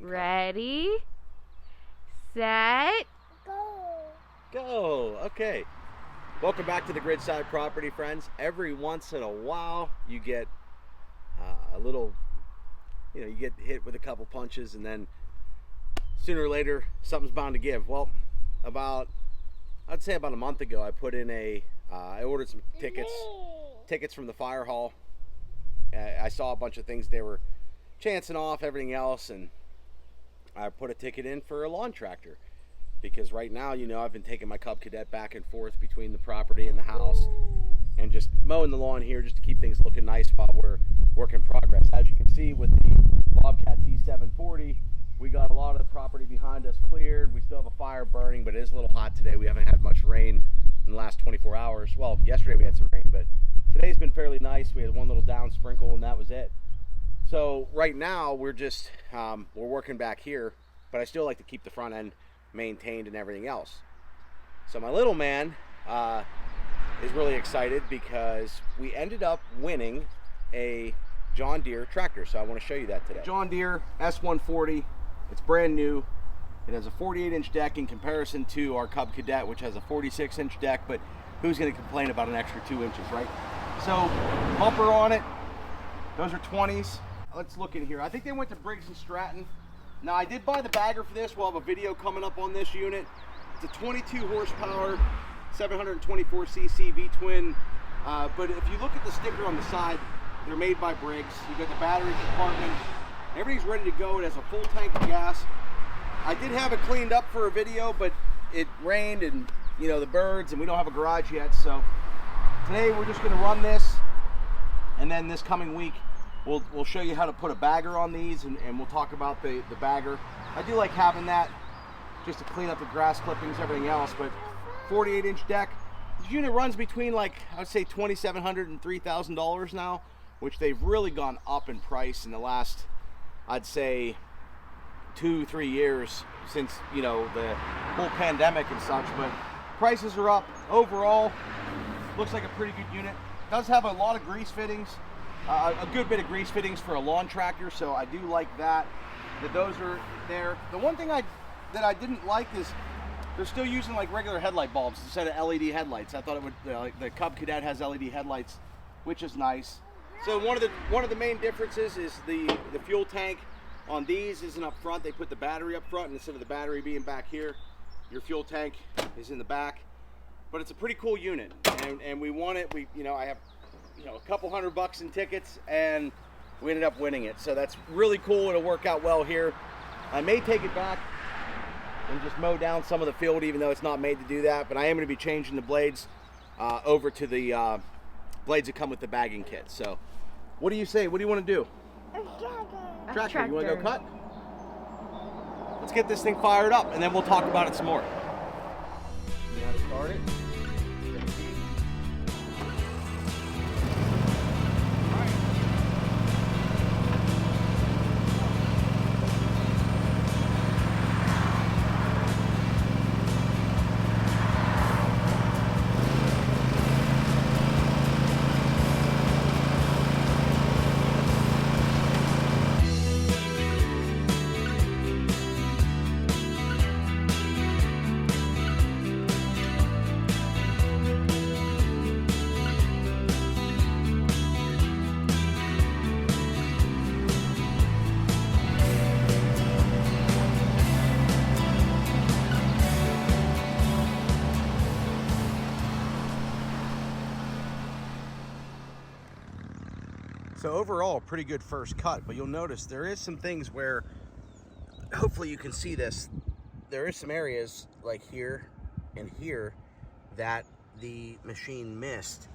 Ready, set, Go. Okay. Welcome back to the Gridside Property, friends. Every once in a while, you get a little, you get hit with a couple punches, and then sooner or later, something's bound to give. Well, I'd say about a month ago, I put in I ordered some tickets from the fire hall. I saw a bunch of things they were chancing off, everything else, and I put a ticket in for a lawn tractor. Because right now, I've been taking my Cub Cadet back and forth between the property and the house and just mowing the lawn here just to keep things looking nice while we're work in progress. As you can see with the Bobcat S140, we got a lot of the property behind us cleared. We still have a fire burning, but it is a little hot today. We haven't had much rain in the last 24 hours. Well, yesterday we had some rain, but today's been fairly nice. We had one little down sprinkle and that was it. So right now we're just, we're working back here, but I still like to keep the front end maintained and everything else. So my little man is really excited because we ended up winning a John Deere tractor. So I want to show you that today. John Deere S140. It's brand new. It has a 48-inch deck in comparison to our Cub Cadet, which has a 46-inch deck, but who's going to complain about an extra 2 inches, right? So bumper on it. Those are 20s. Let's look in here. I think they went to Briggs & Stratton. Now, I did buy the bagger for this. We'll have a video coming up on this unit. It's a 22 horsepower, 724 cc V-twin. But if you look at the sticker on the side, they're made by Briggs. You got the battery compartment. Everything's ready to go. It has a full tank of gas. I did have it cleaned up for a video, but it rained and, the birds, and we don't have a garage yet. So today we're just going to run this, and then this coming week, We'll show you how to put a bagger on these, and we'll talk about the bagger. I do like having that just to clean up the grass clippings, everything else, but 48-inch deck. This unit runs between, I would say $2,700 and $3,000 now, which they've really gone up in price in the last, I'd say, 2-3 years since, the whole pandemic and such, but prices are up. Overall, looks like a pretty good unit. Does have a lot of grease fittings. A good bit of grease fittings for a lawn tractor, so I do like that those are there. The one thing that I didn't like is they're still using regular headlight bulbs instead of LED headlights. I thought it would the Cub Cadet has LED headlights, which is nice. So one of the main differences is the fuel tank on these isn't up front. They put the battery up front, and instead of the battery being back here, your fuel tank is in the back. But it's a pretty cool unit, and we won it. I have a couple $100 in tickets, and we ended up winning it. So that's really cool. It'll work out well here. I may take it back and just mow down some of the field, even though it's not made to do that. But I am going to be changing the blades over to the blades that come with the bagging kit. So what do you say? What do you want to do? Tractor. You want to go cut? Let's get this thing fired up, and then we'll talk about it some more. You know how to start it? So overall, pretty good first cut, but you'll notice there is some things where, hopefully you can see this, there is some areas like here and here that the machine missed.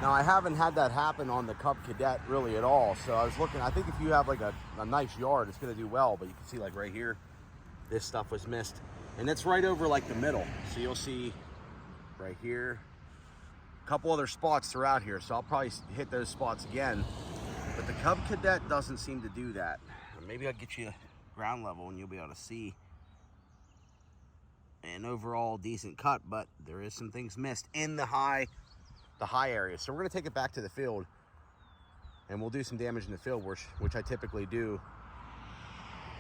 Now I haven't had that happen on the Cub Cadet really at all, so I was looking, I think if you have a nice yard, it's gonna do well, but you can see right here, this stuff was missed. And it's right over the middle. So you'll see right here, couple other spots throughout here, so I'll probably hit those spots again. But the Cub Cadet doesn't seem to do that. Maybe I'll get you ground level and you'll be able to see. An overall decent cut, but there is some things missed in the high area. So we're gonna take it back to the field and we'll do some damage in the field, which I typically do,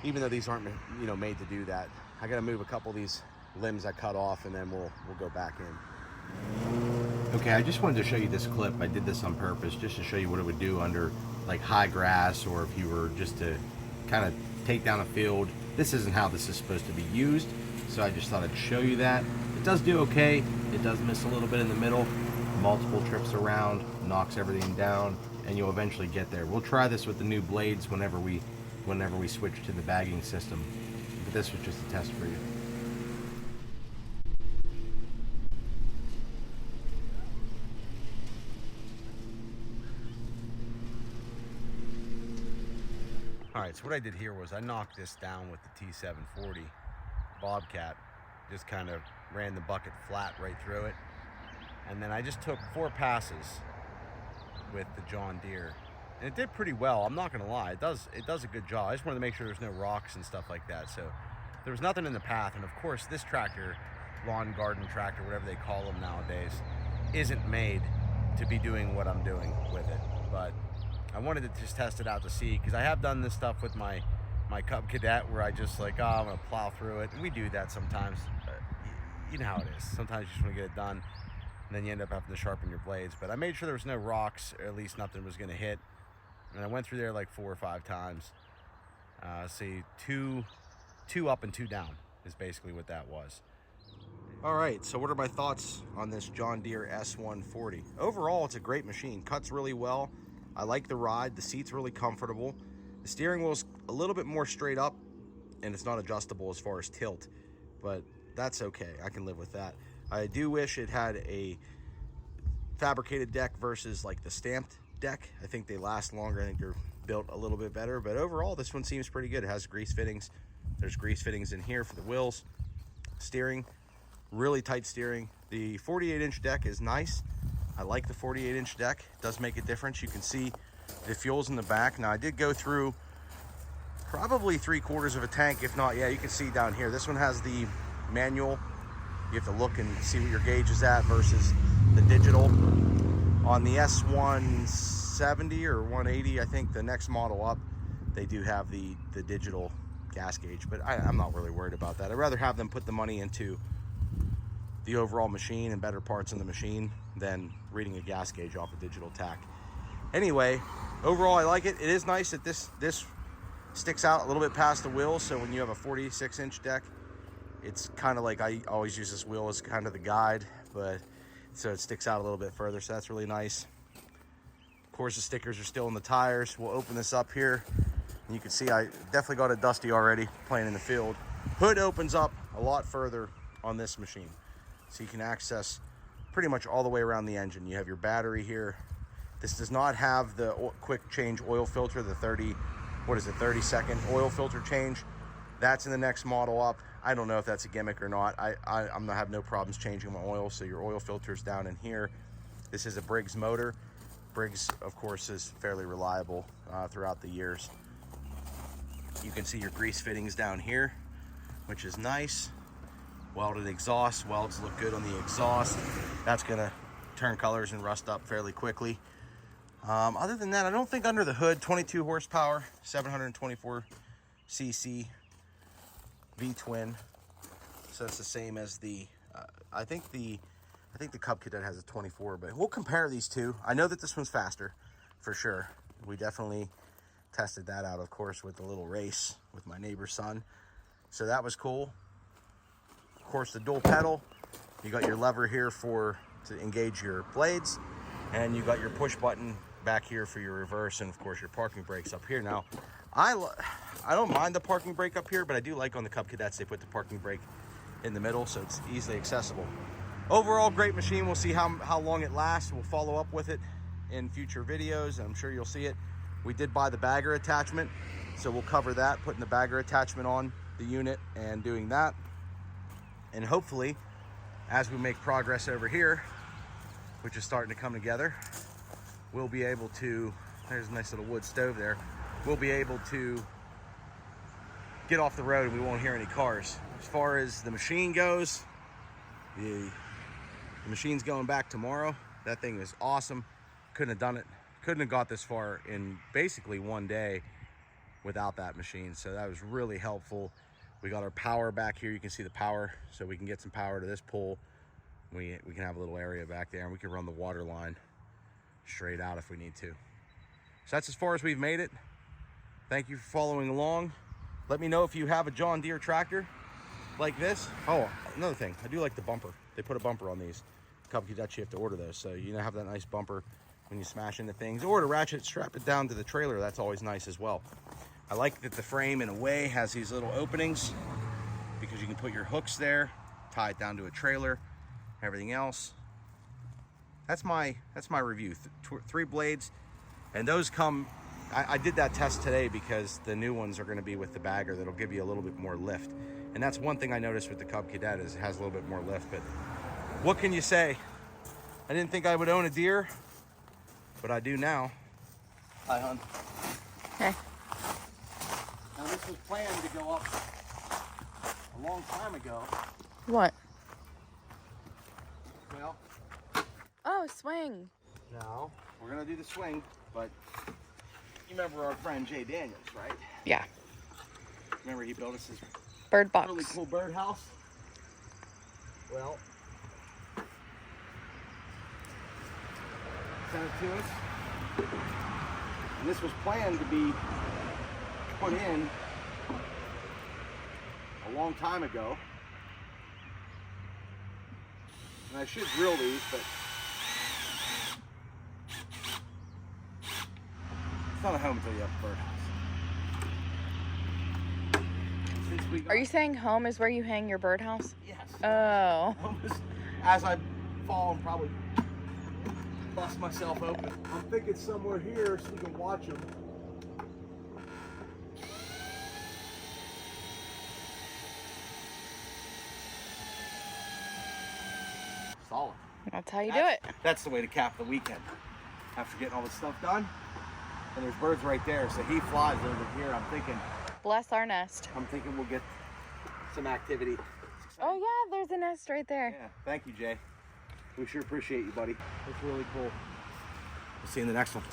even though these aren't, you know, made to do that. I got to move a couple of these limbs I cut off, and then we'll go back in. Okay, I just wanted to show you this clip. I did this on purpose just to show you what it would do under like high grass, or if you were just to kind of take down a field. This isn't how this is supposed to be used, so I just thought I'd show you that. It does do okay. It does miss a little bit in the middle, multiple trips around, knocks everything down, and you'll eventually get there. We'll try this with the new blades whenever we switch to the bagging system, but this was just a test for you. Alright, so what I did here was I knocked this down with the T740 Bobcat. Just kind of ran the bucket flat right through it. And then I just took 4 passes with the John Deere. And it did pretty well, I'm not going to lie. It does a good job. I just wanted to make sure there's no rocks and stuff like that. So there was nothing in the path. And of course, this tractor, lawn garden tractor, whatever they call them nowadays, isn't made to be doing what I'm doing with it. But I wanted to just test it out to see, because I have done this stuff with my Cub Cadet, where I just like, oh, I'm gonna plow through it, and we do that sometimes. You know how it is. Sometimes you just want to get it done, and then you end up having to sharpen your blades. But I made sure there was no rocks, or at least nothing was gonna hit, and I went through there like 4 or 5 times. See, two up and 2 down is basically what that was. All right, so what are my thoughts on this John Deere S140? Overall, it's a great machine. Cuts really well. I like the ride. The seat's really comfortable. The steering wheel's a little bit more straight up, and it's not adjustable as far as tilt, but that's okay. I can live with that. I do wish it had a fabricated deck versus like the stamped deck. I think they last longer. I think they're built a little bit better, but overall this one seems pretty good. It has grease fittings. There's grease fittings in here for the wheels. Steering, really tight steering. The 48-inch deck is nice. I like the 48-inch deck. It does make a difference. You can see the fuel's in the back. Now I did go through probably 3/4 of a tank, if not, yeah, you can see down here. This one has the manual. You have to look and see what your gauge is at versus the digital. On the S170 or 180, I think the next model up, they do have the digital gas gauge, but I'm not really worried about that. I'd rather have them put the money into the overall machine and better parts in the machine than reading a gas gauge off a digital tack. Anyway, overall I like it. It is nice that this sticks out a little bit past the wheel, so when you have a 46-inch deck, it's kind of like, I always use this wheel as kind of the guide, but so it sticks out a little bit further, so that's really nice. Of course, the stickers are still in the tires. We'll open this up here, and you can see I definitely got it dusty already playing in the field. Hood opens up a lot further on this machine, so you can access pretty much all the way around the engine. You have your battery here. This does not have the quick change oil filter, the 30-second oil filter change. That's in the next model up. I don't know if that's a gimmick or not. I'm gonna have no problems changing my oil, so your oil filter's down in here. This is a Briggs motor. Briggs, of course, is fairly reliable throughout the years. You can see your grease fittings down here, which is nice. Welded exhaust. Welds look good on the exhaust. That's gonna turn colors and rust up fairly quickly. Other than that, I don't think under the hood, 22 horsepower, 724 cc V-twin. So it's the same as the, I think the Cub Cadet has a 24, but we'll compare these two. I know that this one's faster, for sure. We definitely tested that out, of course, with the little race with my neighbor's son. So that was cool. Of course, the dual pedal. You got your lever here to engage your blades, and you got your push button back here for your reverse, and of course your parking brakes up here. Now, I don't mind the parking brake up here, but I do like on the Cub Cadets they put the parking brake in the middle, so it's easily accessible. Overall, great machine. We'll see how long it lasts. We'll follow up with it in future videos, and I'm sure you'll see it. We did buy the bagger attachment, so we'll cover that, putting the bagger attachment on the unit and doing that. And hopefully, as we make progress over here, which is starting to come together, we'll be able to, there's a nice little wood stove there, we'll be able to get off the road and we won't hear any cars. As far as the machine goes, the machine's going back tomorrow. That thing is awesome. Couldn't have done it couldn't have got this far in basically one day without that machine. So that was really helpful. We got our power back here. You can see the power, so we can get some power to this pole. We can have a little area back there, and we can run the water line straight out if we need to. So that's as far as we've made it. Thank you for following along. Let me know if you have a John Deere tractor like this. Oh, another thing, I do like the bumper. They put a bumper on these. Cub Cadets, you have to order those, so you have that nice bumper when you smash into things, or to ratchet strap it down to the trailer. That's always nice as well. I like that the frame in a way has these little openings because you can put your hooks there, tie it down to a trailer, everything else. That's my review. 3 blades, and those come, I did that test today because the new ones are going to be with the bagger that'll give you a little bit more lift. And that's one thing I noticed with the Cub Cadet is it has a little bit more lift, but what can you say? I didn't think I would own a Deere, but I do now. Hi, hon. Hey. Now this was planned to go up a long time ago. What? Well. Oh, swing. No, we're gonna do the swing, but you remember our friend Jay Daniels, right? Yeah. Remember he built us his Bird box. really cool birdhouse? Well, sent it to us. And this was planned to be put in a long time ago. And I should drill these, but it's not a home until you have a birdhouse. Are you saying home is where you hang your birdhouse? Yes. Oh. As I fall and probably bust myself open. I'm thinking somewhere here so we can watch them. Solid. That's how you do it. That's the way to cap the weekend. After getting all this stuff done. And there's birds right there, so he flies over here. Bless our nest. I'm thinking we'll get some activity. Oh yeah, there's a nest right there. Yeah, thank you, Jay. We sure appreciate you, buddy. It's really cool. We'll see you in the next one.